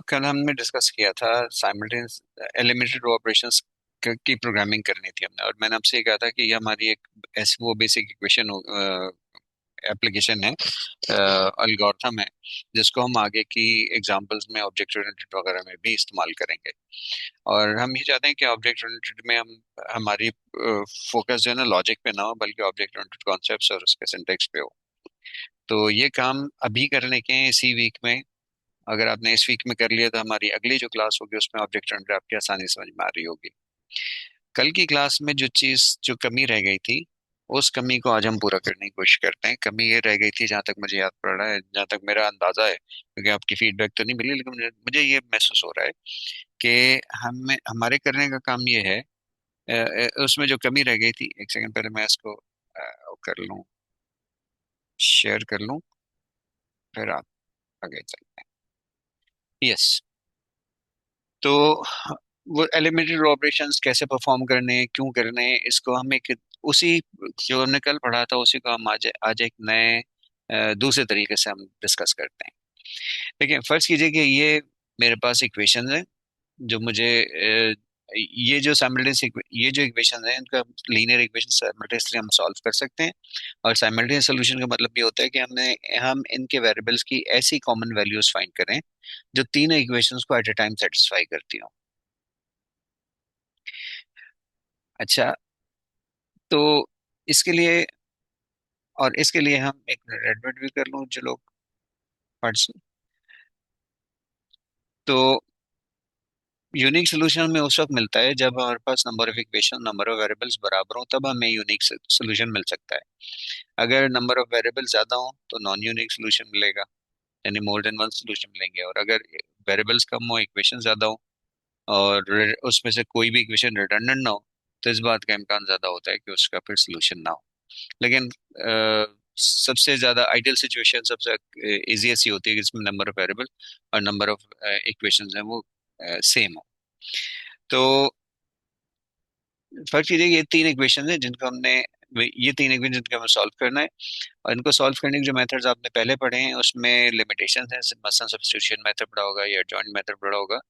कल हमने डिस्कस किया था साइमल्टेनियस एलिमेंट्री रो ऑपरेशंस की प्रोग्रामिंग करनी थी हमने, और मैंने आपसे ये कहा था कि ये हमारी एक ऐसी वो बेसिक इक्वेशन एप्लीकेशन है, एल्गोरिथम है, जिसको हम आगे की एग्जांपल्स में ऑब्जेक्ट ओरिएंटेड वगैरह में भी इस्तेमाल करेंगे। और हम ये चाहते हैं कि ऑब्जेक्ट ओरिएंटेड में हम हमारी फोकस जो है ना लॉजिक पे ना हो, बल्कि ऑब्जेक्ट ओरिएंटेड कॉन्सेप्ट्स और उसके सिंटेक्स पे हो। तो ये काम अभी करने के हैं इसी वीक में। अगर आपने इस वीक में कर लिया तो हमारी अगली जो क्लास होगी उसमें ऑब्जेक्ट ओरिएंटेड आपकी आसानी से समझ में आ रही होगी। कल की क्लास में जो चीज जो कमी रह गई थी, उस कमी को आज हम पूरा करने की कोशिश करते हैं। कमी ये रह गई थी, जहां तक मुझे याद पड़ रहा है, जहां तक मेरा अंदाजा है, क्योंकि आपकी फीडबैक तो नहीं मिली, लेकिन मुझे ये महसूस हो रहा है कि हमें हमारे करने का काम ये है। उसमें जो कमी रह गई थी, एक सेकंड पहले मैं इसको कर लूं, शेयर कर लूं, फिर आप आगे चलते हैं। यस। तो वो एलिमेंट्री ऑपरेशंस कैसे परफॉर्म करने हैं, क्यों करने हैं, इसको हम एक उसी जो हमने कल पढ़ा था उसी को हम आज आज एक नए दूसरे तरीके से हम डिस्कस करते हैं। देखिए, फर्ज कीजिए कि ये मेरे पास इक्वेशन है, जो मुझे ये जो साइमल्टेनियस ये जो इक्वेशन है, इनका लीनियर इक्वेशन साइमल्टेनियसली हम सॉल्व कर सकते हैं। और साइमल्टेनियस सोल्यूशन का मतलब ये होता है कि हम इनके वेरिएबल्स की ऐसी कॉमन वैल्यूज फाइंड करें जो तीनों इक्वेशंस को एट अ टाइम सेटिस्फाई करती हो। अच्छा, तो इसके लिए और इसके लिए हम एक मिनट एडमिट भी कर लूं जो लोग पार्ट्स। तो यूनिक सोल्यूशन हमें उस वक्त मिलता है जब हमारे पास number of equation number of variables बराबर हो, तब हमें यूनिक सोल्यूशन मिल सकता है। अगर नंबर ऑफ वेरिएबल्स ज्यादा हो तो नॉन यूनिक सोल्यूशन मिलेगा, यानी मोर देन वन सोल्यूशन मिलेंगे। और अगर वेरिएबल्स कम हो, इक्वेशन ज्यादा हो, और उसमें से कोई भी इक्वेशन रिडंडेंट ना हो, तो इस बात का इम्कान ज्यादा होता है कि उसका फिर सोल्यूशन ना हो। लेकिन सबसे ज्यादा आइडियल सिचुएशन सबसे इजीएस्ट ही होती है, जिसमें नंबर ऑफ वेरिएबल और नंबर ऑफ इक्वेशंस हैं वो सेम हो। तो फर्क ये है कि ये तीन इक्वेशन है जिनको हमने ये तीन इक्वेशन जिनको हमें सॉल्व करना है। और इनको सॉल्व करने के जो मेथड्स आपने पहले पढ़े हैं उसमें लिमिटेशंस हैं, मसलन सब्स्टिट्यूशन मेथड पढ़ा होगा या जॉइंट मेथड पढ़ा होगा।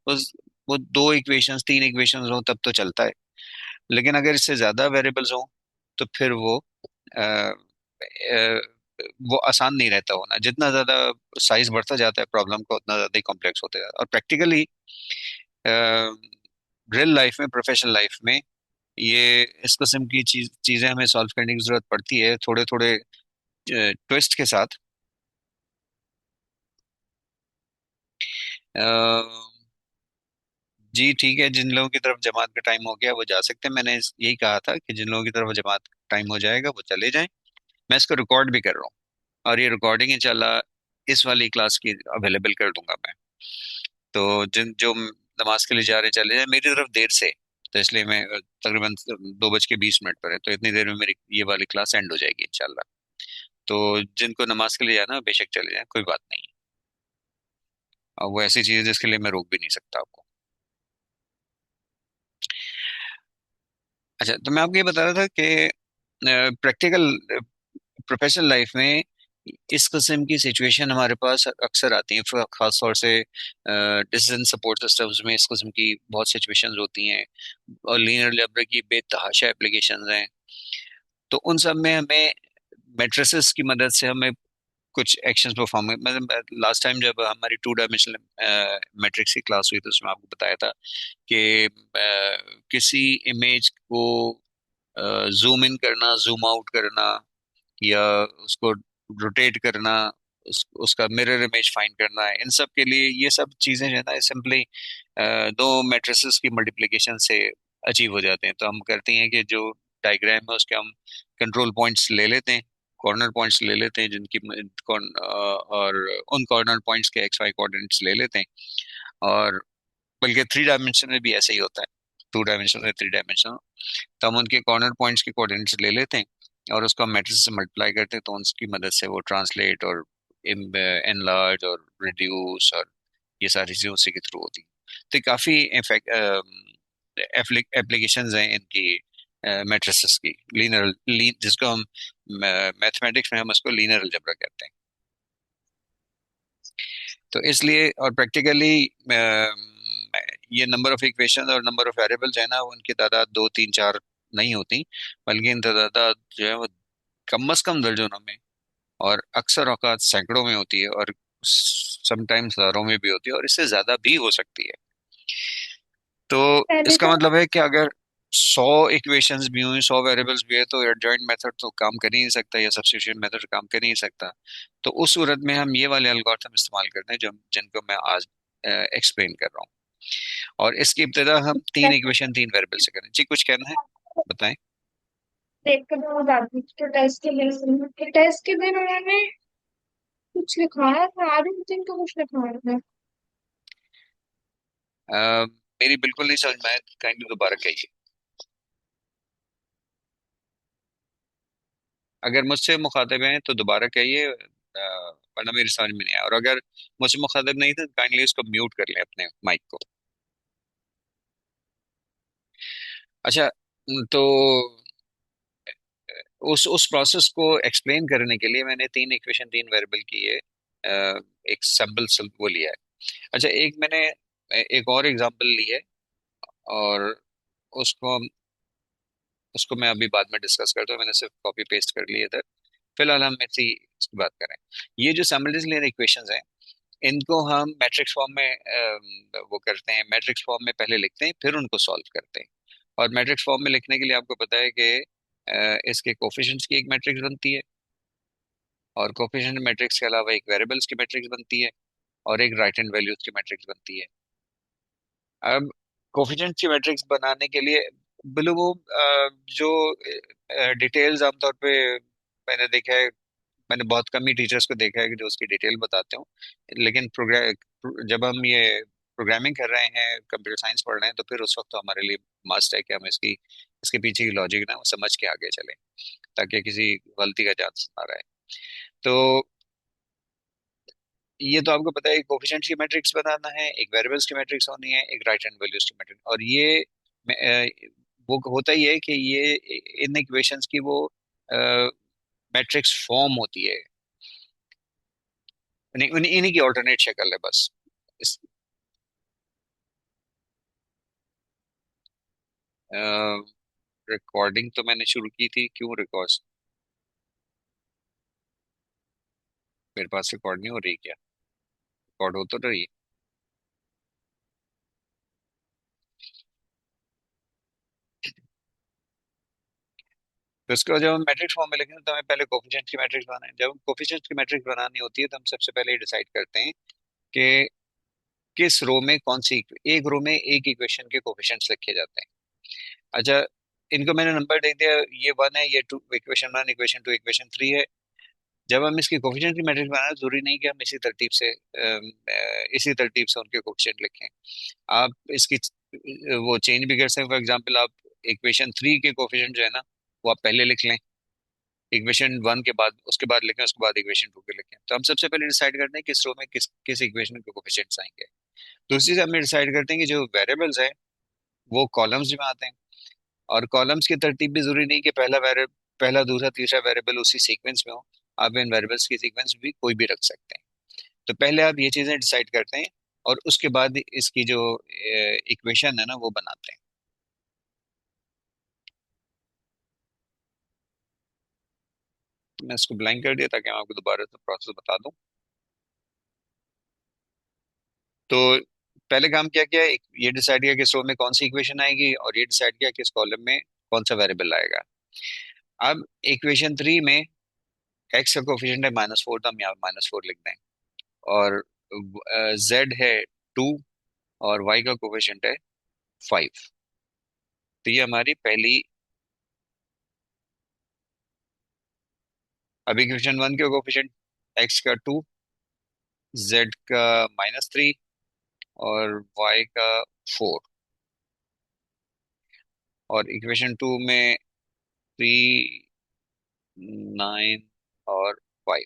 उस वो दो इक्वेशंस तीन इक्वेशंस हो तब तो चलता है। लेकिन अगर इससे ज्यादा वेरिएबल्स हो तो फिर अ, अ, वो आसान नहीं रहता होना। जितना ज्यादा साइज बढ़ता जाता है प्रॉब्लम का, उतना ज्यादा ही कॉम्प्लेक्स होता जाता है। और प्रैक्टिकली रियल लाइफ में, प्रोफेशनल लाइफ में, ये इस किस्म की चीजें हमें सॉल्व करने की जरूरत पड़ती है, थोड़े थोड़े ट्विस्ट के साथ। अ, जी ठीक है, जिन लोगों की तरफ जमात का टाइम हो गया वो जा सकते हैं। मैंने यही कहा था कि जिन लोगों की तरफ जमात का टाइम हो जाएगा वो चले जाएं। मैं इसको रिकॉर्ड भी कर रहा हूँ, और ये रिकॉर्डिंग इंशाल्लाह इस वाली क्लास की अवेलेबल कर दूंगा मैं। तो जिन जो नमाज के लिए जा रहे हैं चले जाए मेरी तरफ देर से। तो इसलिए मैं तकरीबन 2:20 पर है, तो इतनी देर में मेरी ये वाली क्लास एंड हो जाएगी इंशाल्लाह। तो जिनको नमाज के लिए जाना है बेशक चले जाएं, कोई बात नहीं है। और वो ऐसी चीज है जिसके लिए मैं रोक भी नहीं सकता आपको। अच्छा, तो मैं आपको ये बता रहा था कि प्रैक्टिकल प्रोफेशनल लाइफ में इस किस्म की सिचुएशन हमारे पास अक्सर आती हैं, खास तौर से डिसीजन सपोर्ट सिस्टम्स में इस किस्म की बहुत सिचुएशंस होती हैं। और लीनियर अलजेब्रा की बेतहाशा एप्लीकेशंस हैं। तो उन सब में हमें मैट्रिसेस की मदद से हमें कुछ एक्शंस परफॉर्म, मतलब लास्ट टाइम जब हमारी टू डायमेंशनल मैट्रिक्स की क्लास हुई तो उसमें आपको बताया था कि किसी इमेज को जूम इन करना, जूम आउट करना, या उसको रोटेट करना, उसका मिरर इमेज फाइंड करना है, इन सब के लिए ये सब चीजें जो है ना सिंपली दो मैट्रिसेस की मल्टीप्लिकेशन से अचीव हो जाते हैं। तो हम करते हैं कि जो डायग्राम है उसके हम कंट्रोल पॉइंट्स ले लेते हैं, कॉर्नर पॉइंट्स ले लेते हैं जिनकी और उन कॉर्नर पॉइंट्स के एक्स वाई कोऑर्डिनेट्स ले लेते हैं। और बल्कि थ्री डायमेंशन में भी ऐसे ही होता है, टू डायमेंशन से थ्री डायमेंशन। तो हम उनके कॉर्नर पॉइंट्स के कोऑर्डिनेट्स ले लेते हैं और उसको हम मैट्रिक्स से मल्टीप्लाई करते हैं, तो उसकी मदद से वो ट्रांसलेट और एनलार्ज और रिड्यूस और ये सारी चीजें उसी के थ्रू होती हैं। तो काफी एप्लीकेशंस हैं इनकी मैट्रिसेस की, जिसको हम मैथमेटिक्स में हम उसको लीनियर अलजेब्रा कहते हैं। तो इसलिए और प्रैक्टिकली ये नंबर ऑफ इक्वेशन और नंबर ऑफ वेरिएबल्स है ना, उनकी तादाद दो तीन चार नहीं होती, बल्कि इनकी तादाद जो है वो कम से कम दर्जनों में और अक्सर औकात सैकड़ों में होती है, और समटाइम्स हजारों में भी होती है, और इससे ज्यादा भी हो सकती है। तो पहले इसका तो मतलब है कि अगर 100 इक्वेशंस भी हुई, 100 वेरिएबल्स भी है, तो एडजॉइंट मेथड तो काम कर ही नहीं सकता, या सब्स्टिट्यूशन मेथड काम कर ही नहीं सकता। तो उस सूरत में हम ये वाले एल्गोरिथम इस्तेमाल करते हैं जो जिनको मैं आज एक्सप्लेन कर रहा हूँ। और इसकी इब्तिदा हम तीन इक्वेशन तीन वेरिएबल से करें। जी, कुछ कहना है, बताएं। देख कर मैं बताती हूँ तो टेस्ट के दिन उन्होंने कुछ लिखवाया था, आधे दिन का कुछ लिखवाया था। मेरी बिल्कुल नहीं समझ में आया, काइंडली दोबारा कहिए। अगर मुझसे मुखातिब हैं तो दोबारा कहिए, वरना मेरी समझ में नहीं आया, और अगर मुझसे मुखातिब नहीं थे तो काइंडली उसको म्यूट कर लें अपने माइक को। अच्छा, तो उस प्रोसेस को एक्सप्लेन करने के लिए मैंने तीन इक्वेशन तीन वेरिएबल की ये एक सैम्पल वो लिया है। अच्छा, एक मैंने एक और एग्जांपल ली है, और उसको उसको मैं अभी बाद में डिस्कस करता हूँ, मैंने सिर्फ कॉपी पेस्ट कर लिया था। फिलहाल हम इसी इसकी बात करें। ये जो सिमिलरिटीज लिनियर इक्वेशंस हैं, इनको हम मैट्रिक्स फॉर्म में वो करते हैं, मैट्रिक्स फॉर्म में पहले लिखते हैं फिर उनको सॉल्व करते हैं। और मैट्रिक्स फॉर्म में लिखने के लिए आपको पता है कि इसके कोफिशिएंट्स की एक मैट्रिक्स बनती है, और कोफिशिएंट मैट्रिक्स के अलावा एक वेरिएबल्स की मैट्रिक्स बनती है, और एक राइट हैंड वैल्यूज की मैट्रिक्स बनती है। अब कोफिशिएंट्स की मैट्रिक्स बनाने के लिए बोलो वो जो डिटेल्स आमतौर पे मैंने देखा है, मैंने बहुत कम ही टीचर्स को देखा है कि जो उसकी डिटेल बताते हो, लेकिन जब हम ये प्रोग्रामिंग कर रहे हैं, कंप्यूटर साइंस पढ़ रहे हैं, तो फिर उस वक्त तो हमारे लिए मस्ट है कि हम इसकी इसके पीछे की लॉजिक ना वो समझ के आगे चलें, ताकि किसी गलती का चांस ना रहे। तो ये तो आपको पता है, एक कोफिशिएंट्स की मैट्रिक्स बनाना है, एक वेरिएबल्स की मैट्रिक्स होनी है, एक राइट हैंड वैल्यूज की मैट्रिक्स, और ये वो होता ही है कि ये इन इक्वेशंस की वो मैट्रिक्स फॉर्म होती है, इन्हीं की ऑल्टरनेट शक्ल है बस। इस रिकॉर्डिंग तो मैंने शुरू की थी, क्यों रिकॉर्ड? मेरे पास रिकॉर्ड नहीं हो रही क्या? रिकॉर्ड हो तो रही। तो इसको जब हम मैट्रिक्स फॉर्म में लिखेंगे तो हमें पहले कोफिशिएंट्स की मैट्रिक्स बनाना है। जब हम कोफिशिएंट्स की मैट्रिक्स बनानी होती है तो हम सबसे पहले डिसाइड करते हैं कि किस रो में कौन सी, एक रो में एक इक्वेशन के कोफिशिएंट्स लिखे जाते हैं। अच्छा, इनको मैंने नंबर दे दिया, ये वन है, ये two, equation one, equation two, equation three है। जब हम इसकी कोफिशिएंट की मैट्रिक्स बनाना है, जरूरी नहीं कि हम इसी तरतीब से उनके कोफिशिएंट लिखें। आप इसकी वो चेंज भी कर सकते हैं। फॉर एग्जांपल, आप इक्वेशन थ्री के कोफिशिएंट जो है ना, वो आप पहले लिख लें, इक्वेशन वन के बाद उसके बाद लिखें, उसके बाद इक्वेशन टू के लिखें। तो हम सबसे पहले डिसाइड करते हैं किस रो में किस किस इक्वेशन के कोफिशिएंट्स आएंगे। दूसरी चीज हम डिसाइड करते हैं कि जो वेरिएबल्स है वो कॉलम्स में आते हैं, और कॉलम्स की तरतीब भी जरूरी नहीं कि पहला दूसरा तीसरा वेरिएबल उसी सीक्वेंस में हो। आप इन वेरिएबल्स की सीक्वेंस भी कोई भी रख सकते हैं। तो पहले आप ये चीजें डिसाइड करते हैं, और उसके बाद इसकी जो इक्वेशन है ना वो बनाते हैं। तो मैं इसको ब्लैंक कर दिया ताकि मैं आपको दोबारा से प्रोसेस बता दूं। तो पहले काम क्या किया, ये डिसाइड किया कि इस रो में कौन सी इक्वेशन आएगी, और ये डिसाइड किया कि इस कॉलम में कौन सा वेरिएबल आएगा। अब इक्वेशन थ्री में एक्स का कोफिशिएंट है -4, तो हम यहाँ -4 लिख दें, और जेड है 2, और वाई का कोफिशिएंट है 5। तो ये हमारी पहली। अब इक्वेशन वन के कोफिशिएंट एक्स का 2, जेड का -3, और वाई का 4, और इक्वेशन टू में 3, 9 और 5।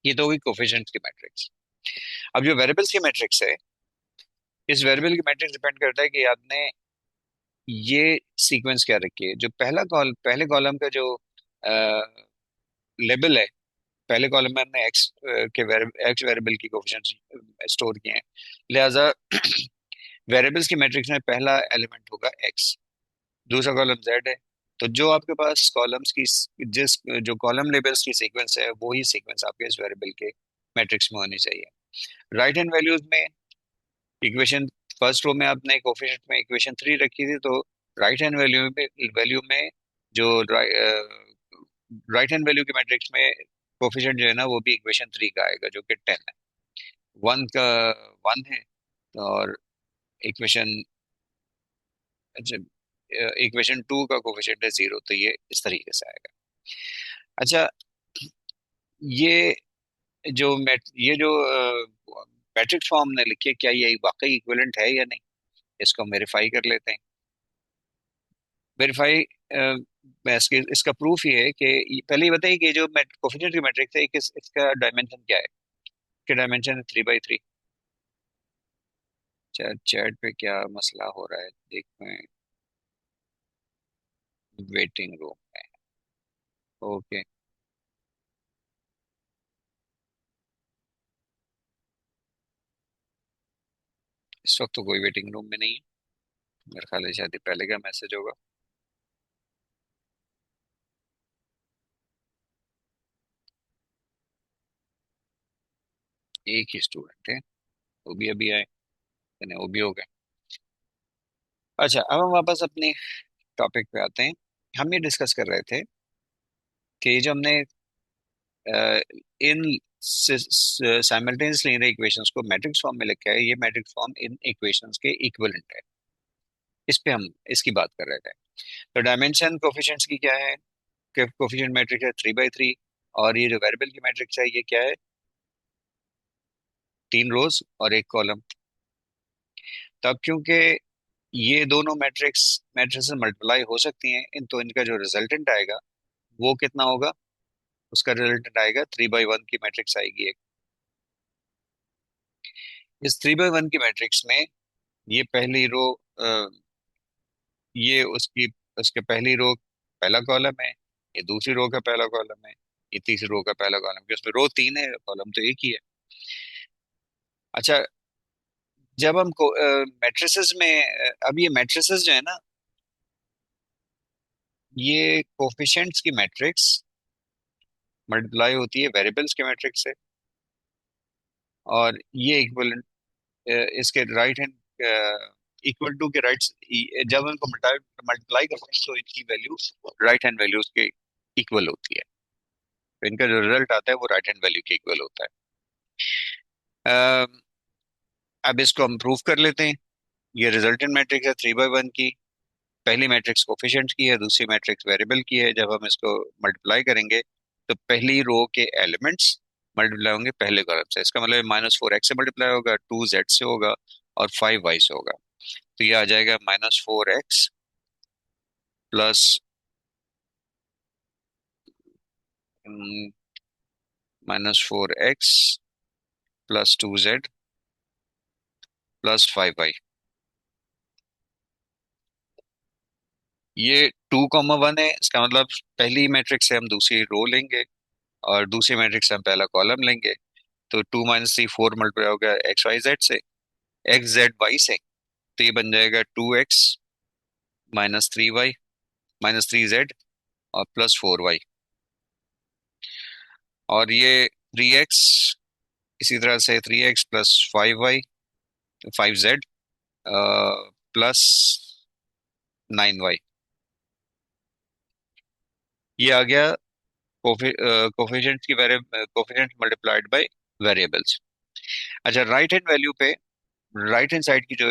ये तो हुई कोफिशिएंट्स की मैट्रिक्स। अब जो वेरिएबल्स की मैट्रिक्स है, इस वेरिएबल की मैट्रिक्स डिपेंड करता है कि आपने ये सीक्वेंस क्या रखी है। जो पहले कॉलम का जो लेबल है, पहले कॉलम में हमने एक्स के एक्स वेरिएबल की कोफिशिएंट स्टोर किए हैं, लिहाजा वेरिएबल्स की मैट्रिक्स में पहला एलिमेंट होगा एक्स, दूसरा कॉलम जेड है। तो जो आपके पास कॉलम्स की जिस जो कॉलम लेबल्स की सीक्वेंस है वो ही सीक्वेंस आपके इस वेरिएबल के मैट्रिक्स में होनी चाहिए। राइट हैंड वैल्यूज में इक्वेशन, फर्स्ट रो में आपने कोफिशिएंट में इक्वेशन 3 रखी थी, तो राइट हैंड वैल्यू में जो राइट हैंड वैल्यू के मैट्रिक्स में कोफिशिएंट जो है ना वो भी इक्वेशन 3 का आएगा जो कि 10 है। वन का 1 है, और इक्वेशन इक्वेशन 2 का कोफिशिएंट है 0, तो ये इस तरीके से आएगा। अच्छा, ये ये जो मैट्रिक्स फॉर्म ने लिखी है, क्या ये वाकई इक्विवेलेंट है या नहीं, इसको हम वेरीफाई कर लेते हैं। वेरीफाई इसका प्रूफ ये है कि पहले ये बताइए कि जो कोफिशिएंट की मैट्रिक्स है इसका डायमेंशन क्या है। इसका डायमेंशन है 3 by 3। चैट पे क्या मसला हो रहा है देखते हैं। वेटिंग रूम में, ओके। इस वक्त तो कोई वेटिंग रूम में नहीं है, मेरे ख्याल है शायद ये पहले का मैसेज होगा। एक ही स्टूडेंट है, वो भी अभी आए, यानी वो भी हो गए। अच्छा, अब हम वापस अपने टॉपिक पे आते हैं। हम ये डिस्कस कर रहे थे कि ये जो हमने इन साइमल्टेनियसली इन इक्वेशंस को मैट्रिक्स फॉर्म में लिखा है, ये मैट्रिक्स फॉर्म इन इक्वेशंस के इक्विवेलेंट है। इस पे हम इसकी बात कर रहे थे। तो डायमेंशन कोफिशिएंट्स की क्या है कि कोफिशिएंट मैट्रिक्स है 3 by 3, और ये जो वेरिएबल की मैट्रिक्स है ये क्या है, 3 रोज और एक कॉलम। तब क्योंकि ये दोनों मैट्रिक्स मल्टीप्लाई हो सकती हैं इन, तो इनका जो रिजल्टेंट आएगा वो कितना होगा, उसका रिजल्टेंट आएगा 3 by 1 की मैट्रिक्स आएगी एक। इस 3 by 1 की मैट्रिक्स में ये पहली रो, ये उसकी उसके पहली रो पहला कॉलम है, ये दूसरी रो का पहला कॉलम है, ये तीसरी रो का पहला कॉलम है, उसमें रो 3 है, कॉलम तो एक ही है। अच्छा, जब हम मैट्रिसेस में अब ये मैट्रिसेस जो है ना, ये कोफिशिएंट्स की मैट्रिक्स मल्टीप्लाई होती है वेरिएबल्स के मैट्रिक्स से, और ये इक्वल इसके राइट हैंड इक्वल टू के राइट, जब इनको मल्टीप्लाई करते हैं तो इनकी वैल्यू राइट हैंड वैल्यूज के इक्वल होती है, तो इनका जो रिजल्ट आता है वो राइट हैंड वैल्यू के इक्वल होता है। अब इसको हम प्रूव कर लेते हैं। ये रिजल्टेंट मैट्रिक्स है 3 by 1 की, पहली मैट्रिक्स कोफिशिएंट की है, दूसरी मैट्रिक्स वेरिएबल की है। जब हम इसको मल्टीप्लाई करेंगे तो पहली रो के एलिमेंट्स मल्टीप्लाई होंगे पहले कॉलम से, इसका मतलब -4x से मल्टीप्लाई होगा, 2z से होगा, और 5y से होगा। तो ये आ जाएगा -4x plus -4x plus 2z plus 5y। ये 2, 1 है, इसका मतलब पहली मैट्रिक्स से हम दूसरी रो लेंगे और दूसरी मैट्रिक्स से हम पहला कॉलम लेंगे। तो 2 - 3 4 मल्टीप्लाई होगा XYZ से, XZY से, तो ये बन जाएगा 2x -3y -3z और +4y। और ये 3x, इसी तरह से 3x plus 5y 5z plus 9y। ये आ गया कोफिशिएंट की कोफिशिएंट मल्टीप्लाइड बाय वेरिएबल्स। अच्छा, राइट हैंड वैल्यू पे राइट हैंड साइड की जो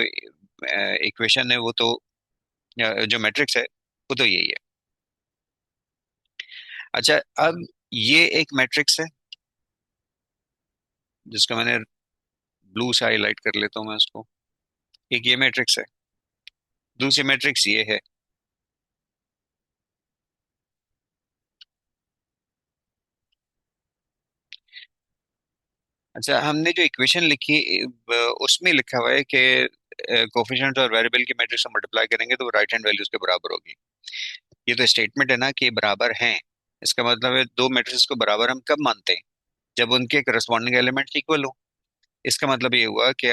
इक्वेशन है वो तो जो मैट्रिक्स है वो तो यही है। अच्छा, अब ये एक मैट्रिक्स है जिसको मैंने ब्लू से हाईलाइट कर लेता हूँ मैं उसको। एक ये मैट्रिक्स है, दूसरी मैट्रिक्स ये है। अच्छा, हमने जो इक्वेशन लिखी उसमें लिखा हुआ है कि कोफिशिएंट और वेरिएबल की मैट्रिक्स को मल्टीप्लाई करेंगे तो वो राइट हैंड वैल्यूज के बराबर होगी। ये तो स्टेटमेंट है ना कि बराबर हैं, इसका मतलब है दो मैट्रिक्स को बराबर हम कब मानते हैं? जब उनके करस्पॉन्डिंग एलिमेंट इक्वल हो। इसका मतलब ये हुआ कि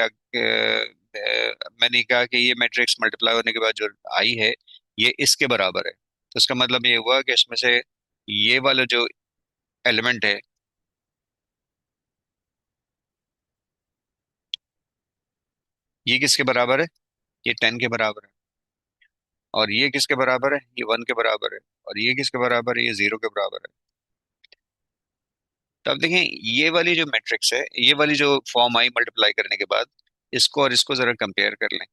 मैंने कहा कि ये मैट्रिक्स मल्टीप्लाई होने के बाद जो आई है ये इसके बराबर है, तो इसका मतलब ये हुआ कि इसमें से ये वाला जो एलिमेंट है, ये किसके बराबर है? ये 10 के बराबर है। और ये किसके बराबर है? ये 1 के बराबर है। और ये किसके बराबर है? ये 0 के बराबर है। तो अब देखें, ये वाली जो मैट्रिक्स है, ये वाली जो फॉर्म आई मल्टीप्लाई करने के बाद, इसको और इसको जरा कंपेयर कर लें।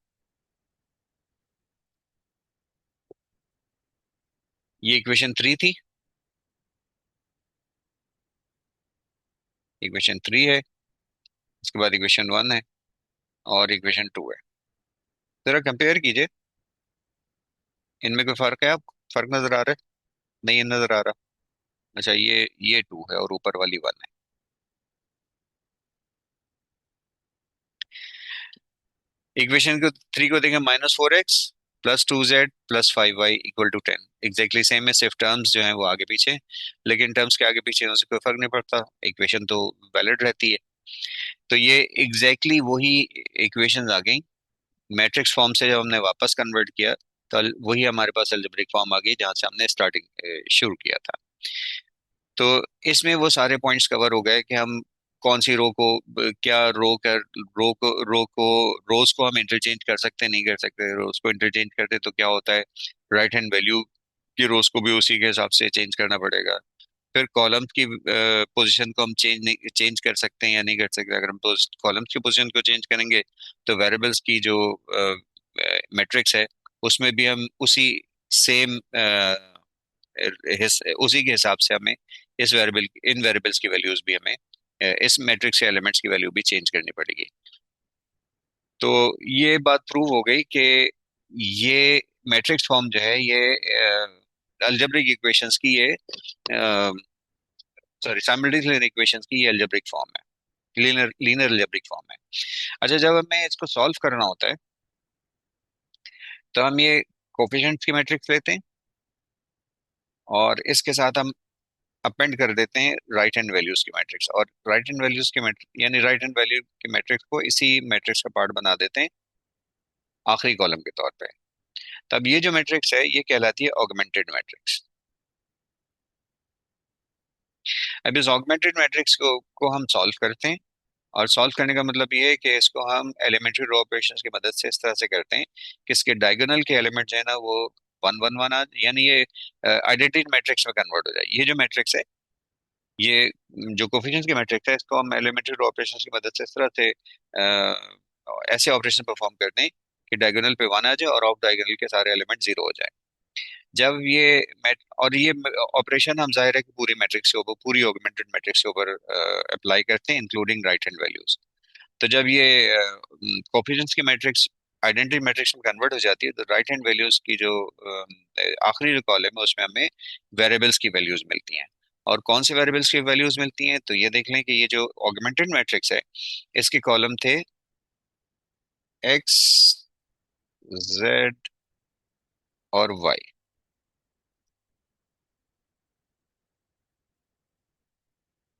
ये इक्वेशन 3 थी, इक्वेशन 3 है, इसके बाद इक्वेशन 1 है, और इक्वेशन 2 है। जरा कंपेयर कीजिए, इनमें कोई फर्क है? आप फर्क नजर आ रहा है? नहीं नजर आ रहा? अच्छा, ये 2 है और ऊपर वाली 1 है। इक्वेशन को 3 को देखें, -4x plus 2z plus 5y equal to 10, exactly same है, सिर्फ टर्म्स जो हैं वो आगे पीछे हैं। लेकिन टर्म्स के आगे पीछे होने से कोई फर्क नहीं पड़ता, इक्वेशन तो वैलिड रहती है। तो ये एग्जैक्टली वही इक्वेशंस आ गई मैट्रिक्स फॉर्म से, जब हमने वापस कन्वर्ट किया तो वही हमारे पास अलजेब्रिक फॉर्म आ गई जहां से हमने स्टार्टिंग शुरू किया था। तो इसमें वो सारे पॉइंट्स कवर हो गए कि हम कौन सी रो को क्या रो को रोज को हम इंटरचेंज कर सकते हैं, नहीं कर सकते। रोज को इंटरचेंज करते तो क्या होता है, राइट हैंड वैल्यू की रोज को भी उसी के हिसाब से चेंज करना पड़ेगा। फिर कॉलम्स की पोजीशन को हम चेंज कर सकते हैं या नहीं कर सकते। अगर हम कॉलम्स की पोजीशन को चेंज करेंगे तो वेरिएबल्स की जो मैट्रिक्स है उसमें भी हम उसी सेम उसी के हिसाब से हमें इस वेरिएबल इन वेरिएबल्स की वैल्यूज भी हमें इस मैट्रिक्स के एलिमेंट्स की वैल्यू भी चेंज करनी पड़ेगी। तो ये बात प्रूव हो गई कि ये मैट्रिक्स फॉर्म जो है ये अलजेब्रिक इक्वेशंस की ये सॉरी साइमल्टेनियस लीनियर इक्वेशंस की ये अलजेब्रिक फॉर्म है, लीनियर लीनियर अलजेब्रिक फॉर्म है। अच्छा, जब हमें इसको सॉल्व करना होता है तो हम ये कोफिशिएंट्स की मैट्रिक्स लेते हैं और इसके साथ हम अपेंड कर देते हैं राइट हैंड वैल्यूज की मैट्रिक्स, और राइट हैंड वैल्यूज की मैट्रिक्स यानी राइट हैंड वैल्यू की मैट्रिक्स को इसी मैट्रिक्स का पार्ट बना देते हैं आखिरी कॉलम के तौर पे। तब ये जो मैट्रिक्स है ये कहलाती है ऑगमेंटेड मैट्रिक्स। अब इस ऑगमेंटेड मैट्रिक्स को हम सॉल्व करते हैं, और सॉल्व करने का मतलब ये है कि इसको हम एलिमेंट्री रो ऑपरेशंस की मदद से इस तरह से करते हैं कि इसके डायगोनल के एलिमेंट जो है ना वो 1 1 1 आ, यानी ये आइडेंटिटी मैट्रिक्स में कन्वर्ट हो जाए। ये जो मैट्रिक्स है, ये जो कोफिशिएंट्स की मैट्रिक्स है, इसको हम एलिमेंट्री रो ऑपरेशंस की मदद से इस तरह से ऐसे ऑपरेशन परफॉर्म करते हैं कि डायगोनल पे 1 आ जाए और ऑफ डायगोनल के सारे एलिमेंट 0 हो जाए। जब ये और ये ऑपरेशन हम जाहिर है कि पूरी मैट्रिक्स के ऊपर, पूरी ऑगमेंटेड मैट्रिक्स के ऊपर अप्लाई करते हैं इंक्लूडिंग राइट हैंड वैल्यूज। तो जब ये कोफिशिएंट्स की मैट्रिक्स आइडेंटिटी मैट्रिक्स में कन्वर्ट हो जाती है तो राइट हैंड वैल्यूज की जो आखिरी जो कॉलम है उसमें हमें वेरिएबल्स की वैल्यूज मिलती हैं। और कौन से वेरिएबल्स की वैल्यूज मिलती हैं? तो ये देख लें कि ये जो ऑगमेंटेड मैट्रिक्स है इसके कॉलम थे एक्स, जेड और वाई।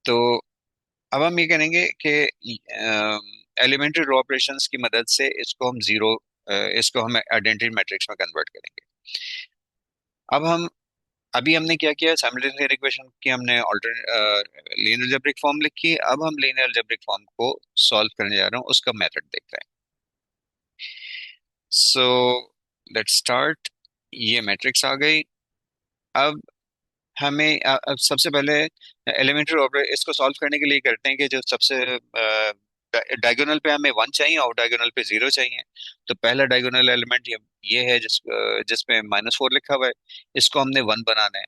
तो अब हम ये करेंगे कि एलिमेंट्री रो ऑपरेशंस की मदद से इसको हम जीरो, इसको हम आइडेंटिटी मैट्रिक्स में कन्वर्ट करेंगे। अब हम अभी हमने क्या किया, साइमल्टेनियस इक्वेशन की हमने ऑल्टरनेट लीनियर अलजेब्रिक फॉर्म लिखी। अब हम लीनियर अलजेब्रिक फॉर्म को सॉल्व करने जा रहे हैं, उसका मेथड देख रहे हैं। So let's start. ये मैट्रिक्स आ गई। अब हमें अब सबसे पहले एलिमेंट्री ऑपरेटर इसको सॉल्व करने के लिए करते हैं कि जो सबसे डायगोनल पे हमें 1 चाहिए और डायगोनल पे 0 चाहिए। तो पहला डायगोनल एलिमेंट ये है जिसपे -4 लिखा हुआ है, इसको हमने 1 बनाना है।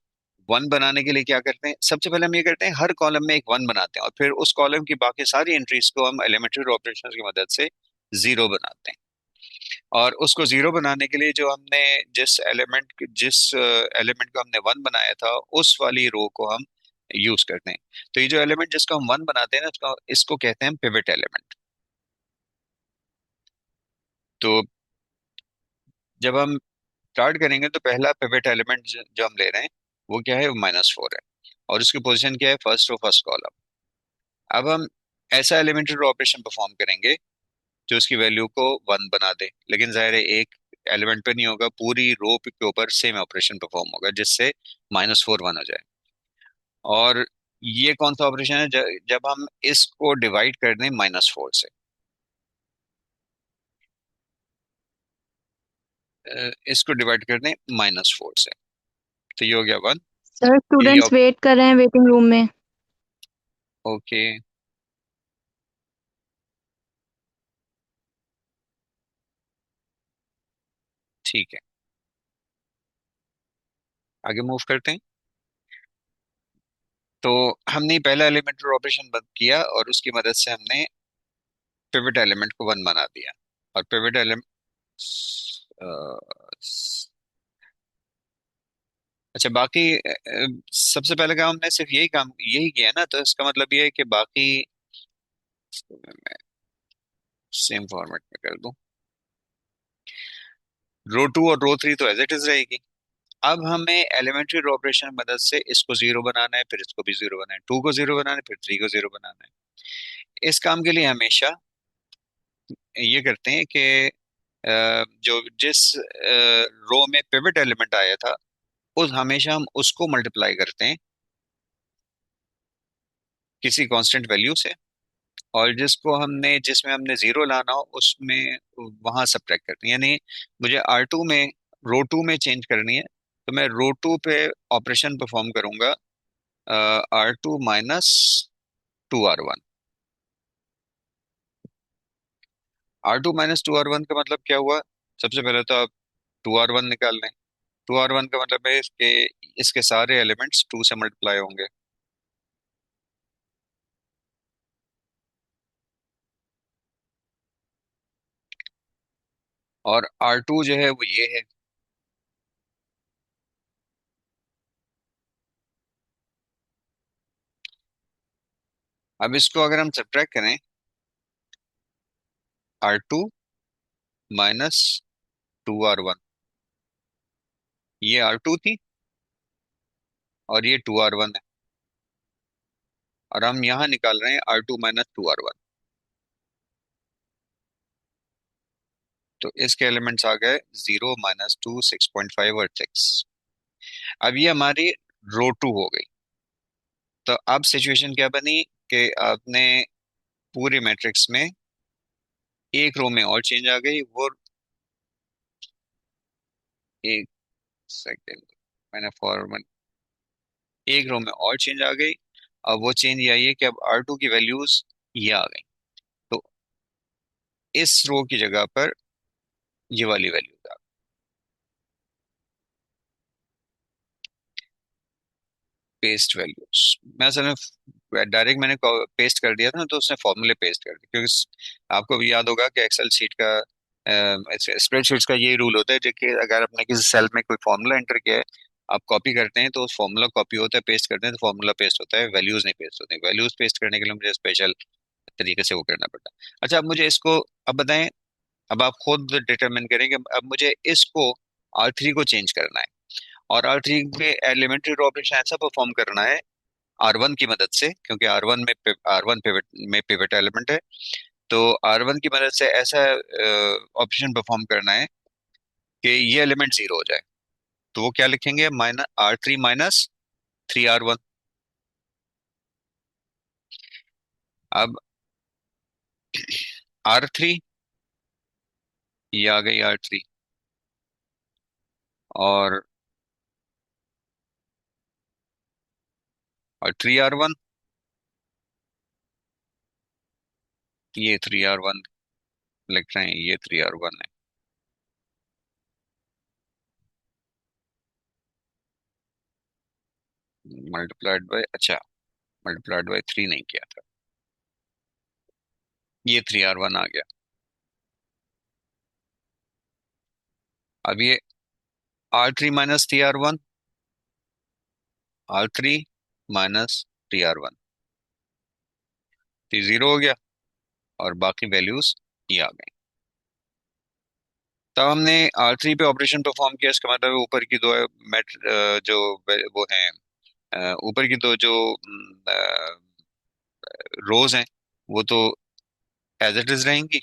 1 बनाने के लिए क्या करते हैं, सबसे पहले हम ये करते हैं हर कॉलम में एक 1 बनाते हैं और फिर उस कॉलम की बाकी सारी एंट्रीज को हम एलिमेंट्री ऑपरेशन की मदद से 0 बनाते हैं। और उसको 0 बनाने के लिए जो हमने जिस एलिमेंट को हमने 1 बनाया था उस वाली रो को हम यूज करते हैं। तो ये जो एलिमेंट जिसको हम 1 बनाते हैं ना, इसको कहते हैं पिवट एलिमेंट। तो जब हम स्टार्ट करेंगे तो पहला पिवट एलिमेंट जो हम ले रहे हैं वो क्या है, -4 है। और उसकी पोजीशन क्या है, फर्स्ट रो फर्स्ट कॉलम। अब हम ऐसा एलिमेंट्री रो ऑपरेशन परफॉर्म करेंगे जो उसकी वैल्यू को 1 बना दे, लेकिन जाहिर है एक एलिमेंट पे नहीं होगा, पूरी रो के ऊपर सेम ऑपरेशन परफॉर्म होगा जिससे -4 1 हो जाए। और ये कौन सा ऑपरेशन है, जब हम इसको डिवाइड कर दें -4 से। इसको डिवाइड कर दें -4 से, तो ये हो गया 1। सर यही स्टूडेंट्स वेट कर रहे हैं वेटिंग रूम में। ओके, ठीक है, आगे मूव करते हैं। तो हमने पहला एलिमेंट्री ऑपरेशन बंद किया और उसकी मदद से हमने पिवट एलिमेंट को 1 बना दिया। और पिवट एलिमेंट, अच्छा बाकी सबसे पहले काम हमने सिर्फ यही किया ना, तो इसका मतलब ये है कि बाकी सेम फॉर्मेट में कर दूं। रो 2 और रो 3 तो एज इट इज रहेगी। अब हमें एलिमेंट्री रो ऑपरेशन की मदद से इसको 0 बनाना है, फिर इसको भी 0 बनाना है, 2 को 0 बनाना है, फिर 3 को 0 बनाना है। इस काम के लिए हमेशा ये करते हैं कि जो जिस रो में पिवट एलिमेंट आया था, उस हमेशा हम उसको मल्टीप्लाई करते हैं किसी कांस्टेंट वैल्यू से, और जिसमें हमने 0 लाना हो उसमें वहां सब्ट्रैक्ट करते हैं। यानी मुझे R2 में, रो 2 में चेंज करनी है, तो मैं रो 2 पे ऑपरेशन परफॉर्म करूंगा, R2 -2R1। R2 -2R1 का मतलब क्या हुआ? सबसे पहले तो आप 2R1 निकाल लें। 2R1 का मतलब है इसके सारे एलिमेंट्स 2 से मल्टीप्लाई होंगे। और R2 जो है वो ये है। अब इसको अगर हम सब्ट्रैक्ट करें, R2 -2R1, ये R2 थी और ये 2R1 है, और हम यहाँ निकाल रहे हैं R2 -2R1। तो इसके एलिमेंट्स आ गए 0 -2 6.5 और 6। अब ये हमारी रो 2 हो गई। तो अब सिचुएशन क्या बनी कि आपने पूरे मैट्रिक्स में एक रो में और चेंज आ गई। वो एक सेकेंड, मैंने फॉर्मूला, एक रो में और चेंज आ गई। अब वो चेंज ये आई है कि अब R2 की वैल्यूज ये आ गई, तो इस रो की जगह पर ये वाली वैल्यूज आ गई, पेस्ट वैल्यूज। मैं असल में डायरेक्ट मैंने पेस्ट कर दिया था ना, तो उसने फॉर्मूले पेस्ट कर दिए, क्योंकि आपको भी याद होगा कि एक्सेल शीट का, स्प्रेडशीट्स का ये रूल होता है कि अगर आपने किसी सेल में कोई फॉर्मूला एंटर किया है, आप कॉपी करते हैं तो उस फॉर्मूला कॉपी होता है, पेस्ट करते हैं तो फॉर्मूला पेस्ट होता है, वैल्यूज नहीं पेस्ट होती। वैल्यूज पेस्ट करने के लिए मुझे स्पेशल तरीके से वो करना पड़ता है। अच्छा, अब मुझे इसको, अब बताएं, अब आप खुद डिटरमिन करें कि अब मुझे इसको R3 को चेंज करना है, और R3 में एलिमेंट्री ऑपरेशन ऐसा परफॉर्म करना है R1 की मदद से, क्योंकि R1 पिवट में पिवट एलिमेंट है। तो R1 की मदद से ऐसा ऑपरेशन परफॉर्म करना है कि ये एलिमेंट 0 हो जाए। तो वो क्या लिखेंगे, R3 -3R1। अब R3, ये आ गई R3, और 3R1, ये 3R1 लिख रहे हैं, ये 3R1 है। मल्टीप्लाइड बाय, अच्छा, मल्टीप्लाइड बाय 3 नहीं किया था, ये 3R1 आ गया। अब ये R3 -3R1, R3 -3R1, तो 0 हो गया, और बाकी वैल्यूज ये आ गई। तब हमने R3 पे ऑपरेशन परफॉर्म किया, इसका मतलब ऊपर की दो मैट जो वो हैं ऊपर की तो जो रोज हैं वो तो एज इट इज रहेंगी,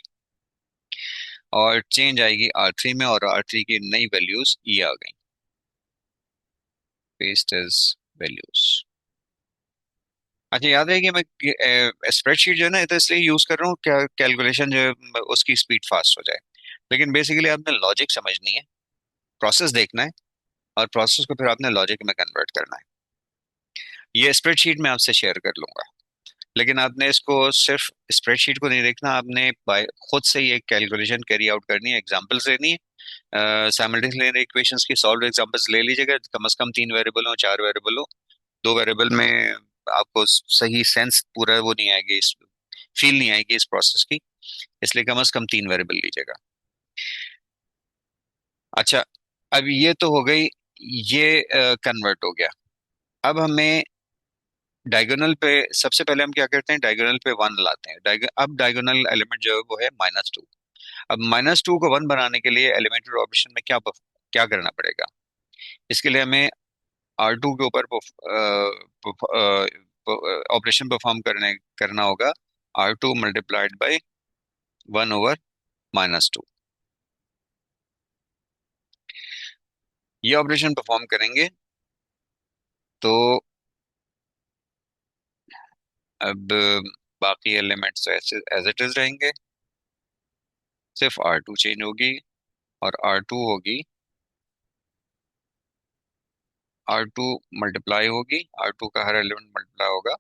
और चेंज आएगी R3 में, और R3 की नई वैल्यूज ये आ गई, पेस्ट एज वैल्यूज। अच्छा, याद है कि मैं स्प्रेडशीट जो है ना, तो इसलिए यूज कर रहा हूँ क्या, कैलकुलेशन जो है उसकी स्पीड फास्ट हो जाए। लेकिन बेसिकली आपने लॉजिक समझनी है, प्रोसेस देखना है, और प्रोसेस को फिर आपने लॉजिक में कन्वर्ट करना है। ये स्प्रेडशीट में आपसे शेयर कर लूंगा, लेकिन आपने इसको सिर्फ स्प्रेडशीट को नहीं देखना, आपने बाय खुद से ये कैलकुलेशन कैरी आउट करनी है, एग्जांपल्स लेनी है, साइमल्टेनियस लीनियर इक्वेशंस की सॉल्व एग्जांपल्स ले लीजिएगा, कम से कम 3 वेरिएबल हो, 4 वेरिएबल हो। 2 वेरिएबल में आपको सही सेंस पूरा वो नहीं आएगी, इस फील नहीं आएगी इस प्रोसेस की, इसलिए कम से कम 3 वेरिएबल लीजिएगा। अच्छा, अब ये तो हो गई, ये कन्वर्ट हो गया। अब हमें डायगोनल पे, सबसे पहले हम क्या करते हैं, डायगोनल पे 1 लाते हैं। अब डायगोनल एलिमेंट जो है वो है -2। अब -2 को 1 बनाने के लिए एलिमेंट्री ऑपरेशन में क्या करना पड़ेगा, इसके लिए हमें R2 के ऊपर ऑपरेशन परफॉर्म करना होगा, R2 मल्टीप्लाइड बाई 1/-2। ये ऑपरेशन परफॉर्म करेंगे तो अब बाकी एलिमेंट्स ऐसे एज इट इज रहेंगे, सिर्फ R2 चेंज होगी, और R2 होगी, R2 मल्टीप्लाई होगी, R2 का हर एलिमेंट मल्टीप्लाई होगा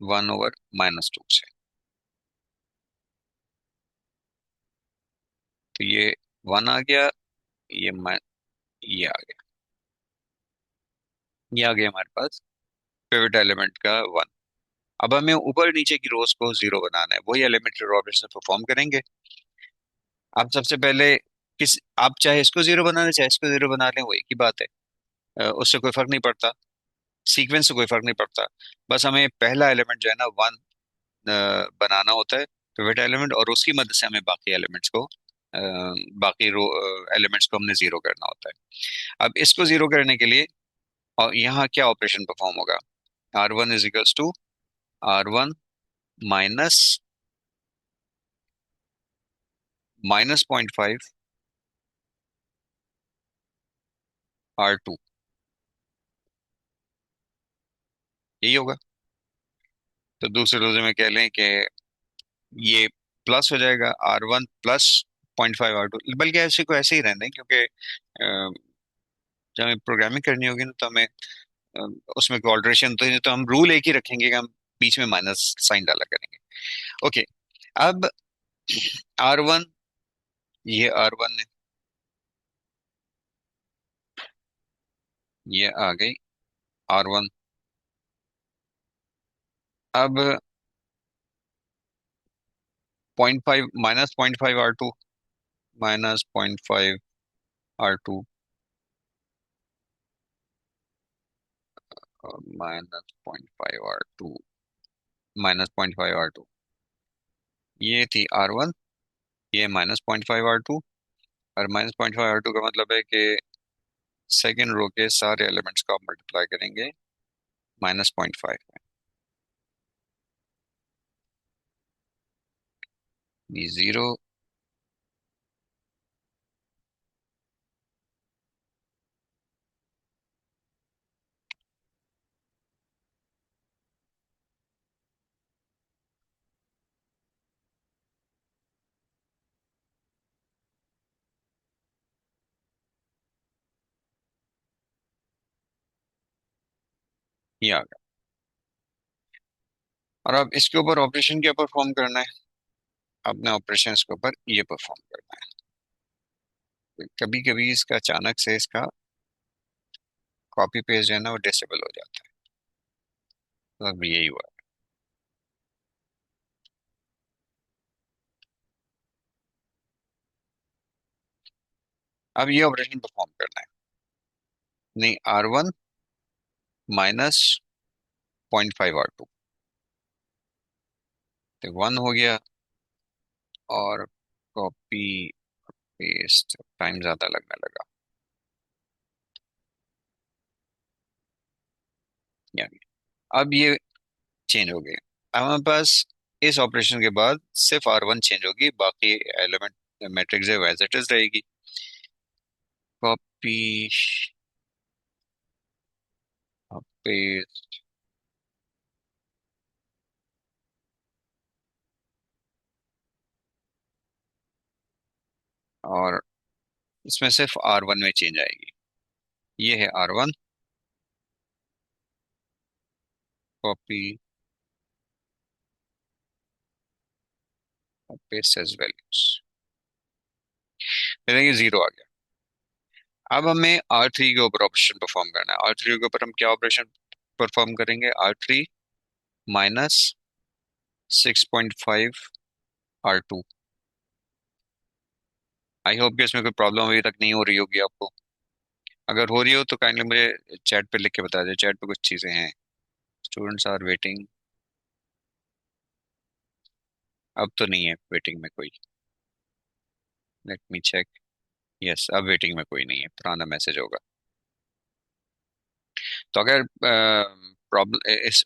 1/-2 से। तो ये 1 आ गया, ये ये आ गया, ये आ गया हमारे पास पिवट एलिमेंट का 1। अब हमें ऊपर नीचे की रोज को 0 बनाना है, वही एलिमेंट्री ऑपरेशन परफॉर्म करेंगे। आप सबसे पहले आप चाहे इसको 0 बना लें, चाहे इसको 0 बना लें, वो एक ही बात है, उससे कोई फर्क नहीं पड़ता, सीक्वेंस से कोई फर्क नहीं पड़ता। बस हमें पहला एलिमेंट जो है ना 1 बनाना होता है, पिवट एलिमेंट, और उसकी मदद से हमें बाकी एलिमेंट्स को बाकी रो एलिमेंट्स को हमने 0 करना होता है। अब इसको 0 करने के लिए, और यहाँ क्या ऑपरेशन परफॉर्म होगा, R1 is equals to R1 minus -0.5 R2, यही होगा। तो दूसरे रोजे में कह लें कि ये प्लस हो जाएगा, R1 प्लस 0.5 R2, बल्कि ऐसे को ऐसे ही रहने दें, क्योंकि जब हमें प्रोग्रामिंग करनी होगी ना, तो हमें अ, उसमें कोई ऑल्टरेशन तो हम रूल एक ही रखेंगे कि हम बीच में माइनस साइन डाला करेंगे। ओके, अब R1, ये R1 है, ये आ गई R1। अब 0.5 -0.5 R2, -0.5 R2, -0.5 R2, -0.5 R2, ये थी R1, ये -0.5 R2। और -0.5 R2 का मतलब है कि सेकेंड रो के सारे एलिमेंट्स को आप मल्टीप्लाई करेंगे -0.5 में, ये 0। ये आ गया। और अब इसके ऊपर ऑपरेशन क्या परफॉर्म करना है, आपने ऑपरेशन के ऊपर ये परफॉर्म करना है। कभी कभी इसका अचानक से इसका कॉपी पेस्ट जो है ना वो डिसेबल हो जाता है, तो अब यही हुआ। अब ये ऑपरेशन परफॉर्म करना है, नहीं, R1 -0.5 R2, तो 1 हो गया, और कॉपी पेस्ट टाइम ज्यादा लगने लगा। यानी अब ये चेंज हो गए। अब हमारे पास इस ऑपरेशन के बाद सिर्फ R1 चेंज होगी, बाकी एलिमेंट मैट्रिक्स है एज इट इज रहेगी। कॉपी, पेस्ट, और इसमें सिर्फ R1 में चेंज आएगी। ये है R1, copy, paste as values, देखिए जीरो आ गया। अब हमें R3 के ऊपर ऑपरेशन परफॉर्म करना है। R3 के ऊपर हम क्या ऑपरेशन परफॉर्म करेंगे? R3 minus 6.5 R2। I hope कि इसमें कोई प्रॉब्लम अभी तक नहीं हो रही होगी आपको। अगर हो रही हो तो काइंडली मुझे चैट पे लिख के बता दे, चैट पे कुछ चीजें हैं। Students are waiting. अब तो नहीं है वेटिंग में कोई, लेट मी चेक। यस, अब वेटिंग में कोई नहीं है, पुराना मैसेज होगा। तो अगर प्रॉब्लम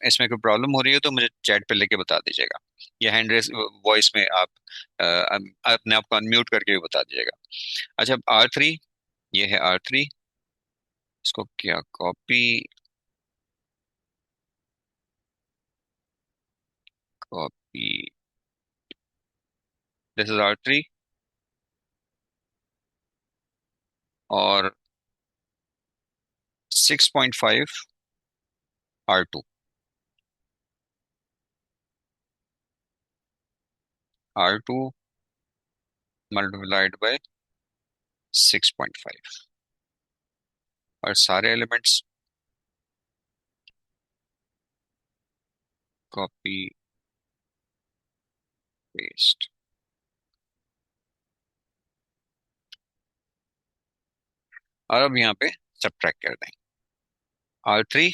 इसमें कोई प्रॉब्लम हो रही हो तो मुझे चैट पे लेके बता दीजिएगा, या हैंड रेस वॉइस में आप अपने आप को अनम्यूट करके भी बता दीजिएगा। अच्छा, R3, ये है R3। इसको क्या copy, copy, this is R3, और 6.5 R2, R2 मल्टीप्लाइड बाय 6.5, और सारे एलिमेंट्स कॉपी, पेस्ट। और अब यहाँ पे सब्ट्रैक्ट कर दें। R3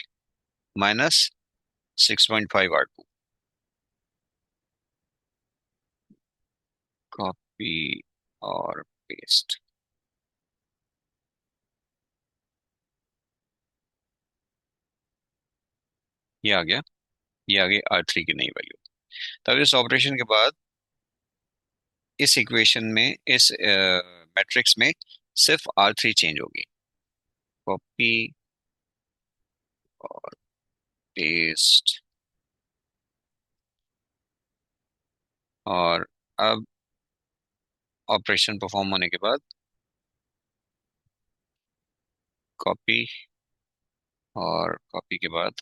माइनस 6.5 R2, कॉपी और पेस्ट। ये आ गया, ये आ गई R3 की नई वैल्यू। तब इस ऑपरेशन के बाद इस इक्वेशन में, इस मैट्रिक्स में सिर्फ R3 चेंज होगी। कॉपी और पेस्ट, और अब ऑपरेशन परफॉर्म होने के बाद कॉपी, और कॉपी के बाद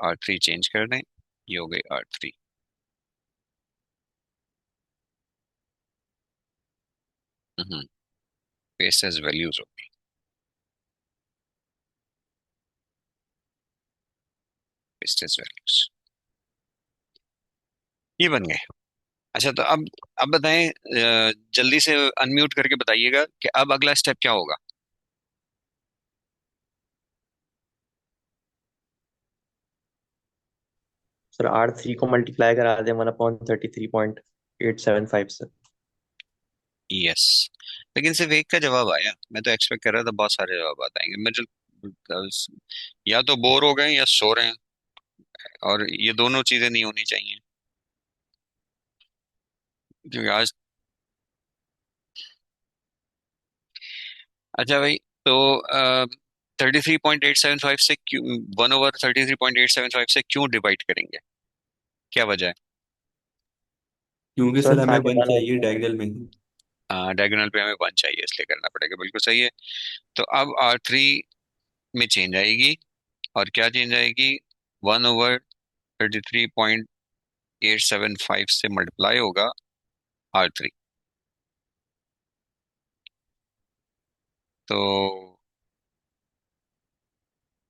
R3 चेंज कर दें, ये हो गई R3। पेस्ट एज वैल्यूज होगी, पेस्ट एज वैल्यूज, ये बन गए। अच्छा, तो अब बताएं, जल्दी से अनम्यूट करके बताइएगा कि अब अगला स्टेप क्या होगा। सर R3 को मल्टीप्लाई करा दें 1/33.875 से। यस, लेकिन सिर्फ एक का जवाब आया। मैं तो एक्सपेक्ट कर रहा था बहुत सारे जवाब आएंगे। मैं या तो बोर हो गए या सो रहे हैं, और ये दोनों चीजें नहीं होनी चाहिए, क्योंकि आज। अच्छा भाई, तो 33.875 से क्यों, 1/33.875 से क्यों डिवाइड करेंगे? क्या वजह है? क्योंकि सर सर हमें ताकि वन चाहिए डायगोनल में। डायगोनल पे हमें 1 चाहिए, इसलिए करना पड़ेगा, बिल्कुल सही है। तो अब R3 में चेंज आएगी, और क्या चेंज आएगी? 1/33.875 से मल्टीप्लाई होगा R3। तो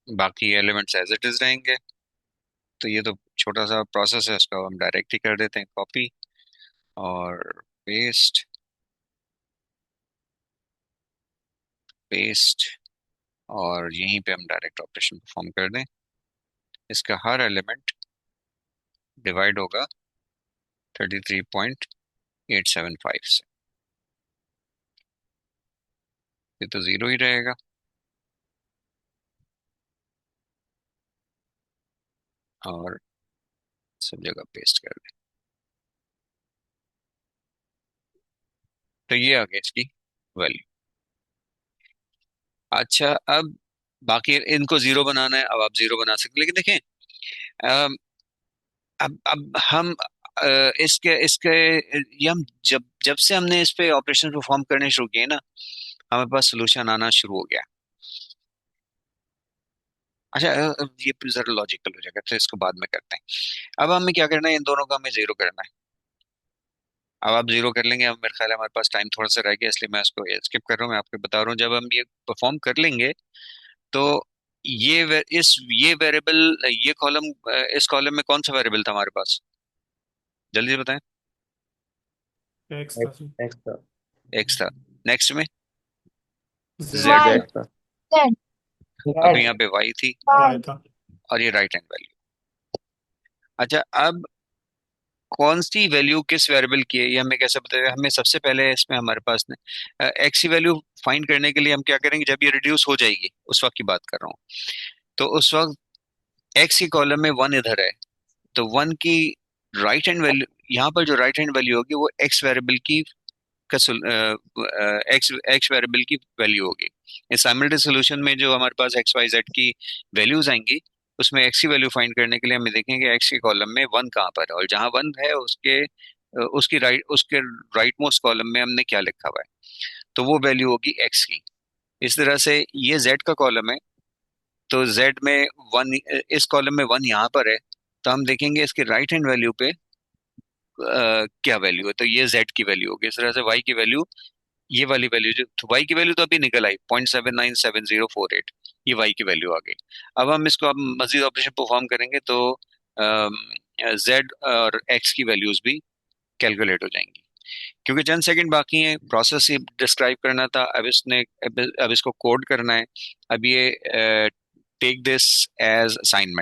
बाकी एलिमेंट्स एज इट इज रहेंगे। तो ये तो छोटा सा प्रोसेस है, उसको हम डायरेक्ट ही कर देते हैं, कॉपी और पेस्ट, पेस्ट, और यहीं पे हम डायरेक्ट ऑपरेशन परफॉर्म कर दें। इसका हर एलिमेंट डिवाइड होगा 33.875 से, ये तो जीरो ही रहेगा। और सब जगह पेस्ट कर दें। तो ये आ गया इसकी वैल्यू। अच्छा, अब बाकी इनको जीरो बनाना है, अब आप जीरो बना सकते हैं। लेकिन देखें, अम, अब हम इसके इसके ये हम जब जब से हमने इस पे ऑपरेशन परफॉर्म करने शुरू किए ना, हमारे पास सोल्यूशन आना शुरू हो गया। अच्छा, ये जरा लॉजिकल हो जाएगा, तो इसको बाद में करते हैं। अब हमें क्या करना है, इन दोनों का हमें जीरो करना है। अब आप जीरो कर लेंगे, अब मेरे ख्याल है हमारे पास टाइम थोड़ा सा रह गया, इसलिए मैं इसको स्किप कर रहा हूँ। मैं आपको बता रहा हूँ, जब हम ये परफॉर्म कर लेंगे तो ये वेरिएबल, ये कॉलम, इस कॉलम में कौन सा वेरिएबल था हमारे पास, जल्दी से बताएं। एक्स था जी। एक्स का एक्स था। नेक्स्ट में जेड जेड वाई, था। जेड का जेड, अब यहाँ पे वाई थी, वाई था। और ये राइट हैंड वैल्यू। अच्छा, अब कौन सी वैल्यू किस वेरिएबल की है ये हमें कैसे बताएगा? हमें सबसे पहले इसमें हमारे पास एक्स की वैल्यू फाइंड करने के लिए हम क्या करेंगे, जब ये रिड्यूस हो जाएगी उस वक्त की बात कर रहा हूँ, तो उस वक्त एक्स की कॉलम में वन इधर है, तो वन की राइट हैंड वैल्यू, यहाँ पर जो राइट हैंड वैल्यू होगी वो एक्स वेरिएबल की एक्स एक्स वेरिएबल की वैल्यू होगी। इस साइमल्टेनियस सोल्यूशन में जो हमारे पास एक्स वाई जेड की वैल्यूज आएंगी, उसमें एक्स की वैल्यू फाइंड करने के लिए हमें देखेंगे एक्स के कॉलम में वन कहाँ पर है, और जहां वन है उसके राइट मोस्ट कॉलम में हमने क्या लिखा हुआ है, तो वो वैल्यू होगी एक्स की। इस तरह से ये जेड का कॉलम है, तो जेड में वन, इस कॉलम में वन यहाँ पर है, तो हम देखेंगे इसके राइट हैंड वैल्यू पे क्या वैल्यू है, तो ये जेड की वैल्यू होगी। इस तरह से वाई की वैल्यू, ये वाली वैल्यू जो, तो वाई की वैल्यू तो अभी निकल आई 0.797048, ये वाई की वैल्यू आ गई। अब हम इसको, अब मजीद ऑपरेशन परफॉर्म करेंगे तो जेड और एक्स की वैल्यूज भी कैलकुलेट हो जाएंगी। क्योंकि चंद सेकंड बाकी हैं, प्रोसेस ही डिस्क्राइब करना था, अब इसको कोड करना है। अब ये टेक दिस एज असाइनमेंट।